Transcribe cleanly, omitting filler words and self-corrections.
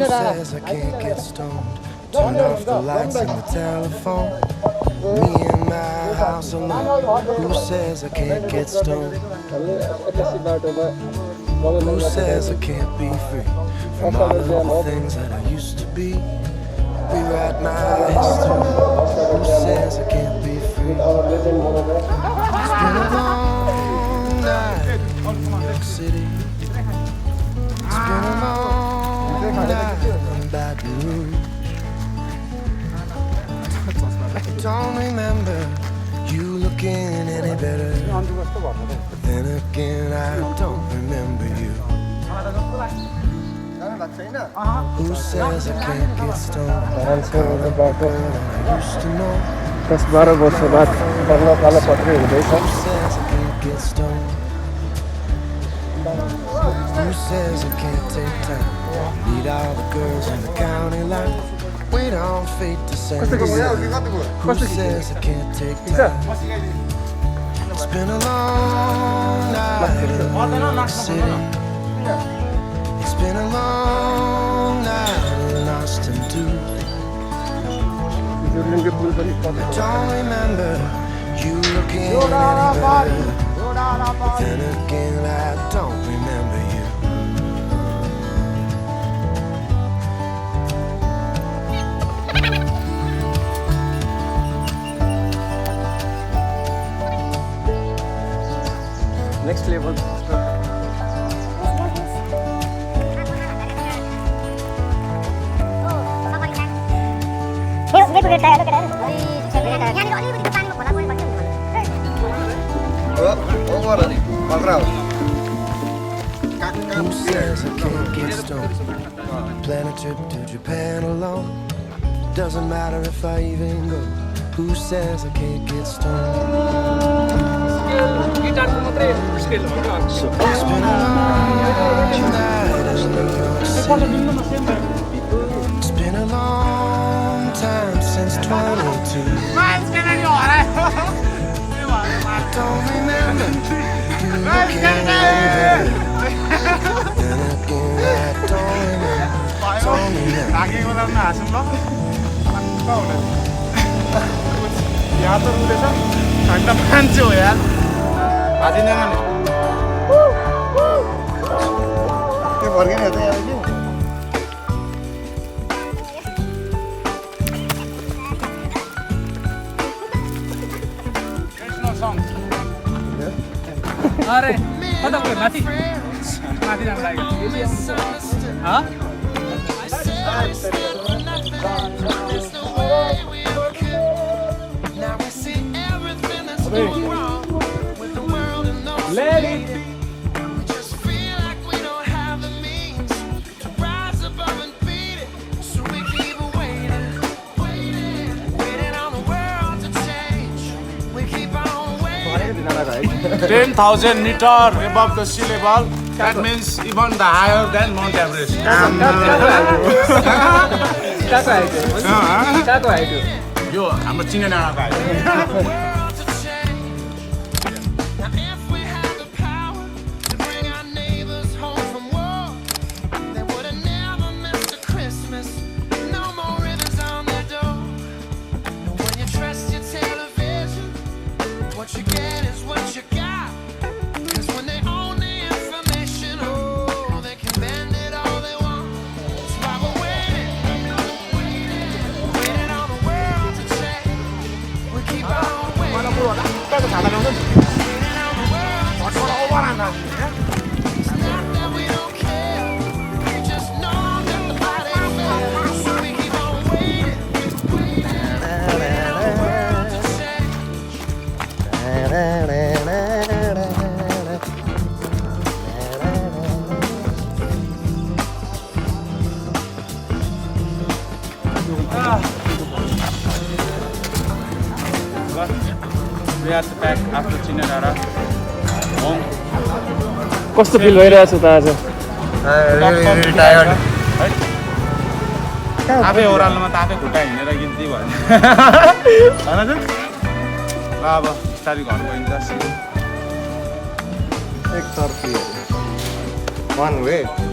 says I can't get stoned? Turn off the lights and the telephone. Me in my house alone. Who says I can't get stoned? Who says I can't be free from all of the things that I used to be? Rewrite my history. Who says I can't be free? It's been a long night in New York City. It's been a long night in Baton Rouge. I don't remember you looking any better, but then again I don't remember you. Who says I can't get stoned? I used to know. 10-12 वर्ष बाद बल्ल बल्ल पत्रै हुँदैछ। Who says I can't get stoned? Who says I can't take time? Meet all the girls in the county line. Wait on fate to send me out. Who says I can't take time? It's been a long night in New York City. It's been a long night in Austin too. I don't remember you looking any better, but then again I don't remember you. Next level. Who says I can't get stoned? Plan a trip to Japan alone. Doesn't matter if I even go. Who says I can't get stoned? It's been a long night in New York City. It's been a long time since 22. I don't remember you looking at me. Then again, I don't अरे कता गयो माथि माथि जान लाग्यो ह Let it $10,000 meters above the sea level. That means even the higher than Mount Everest. यो हाम्रो चिने डाँडाको आयो। We are back after Chinadara. Home. कस्तो फिल भइरहेछ त आज? Really tired. आफै ओह्रालोमा त आफै खुट्टा हिँडेर गिन्ती भयो हैन त? ल अब बिस्तारै घर गइन्छ। 1 way.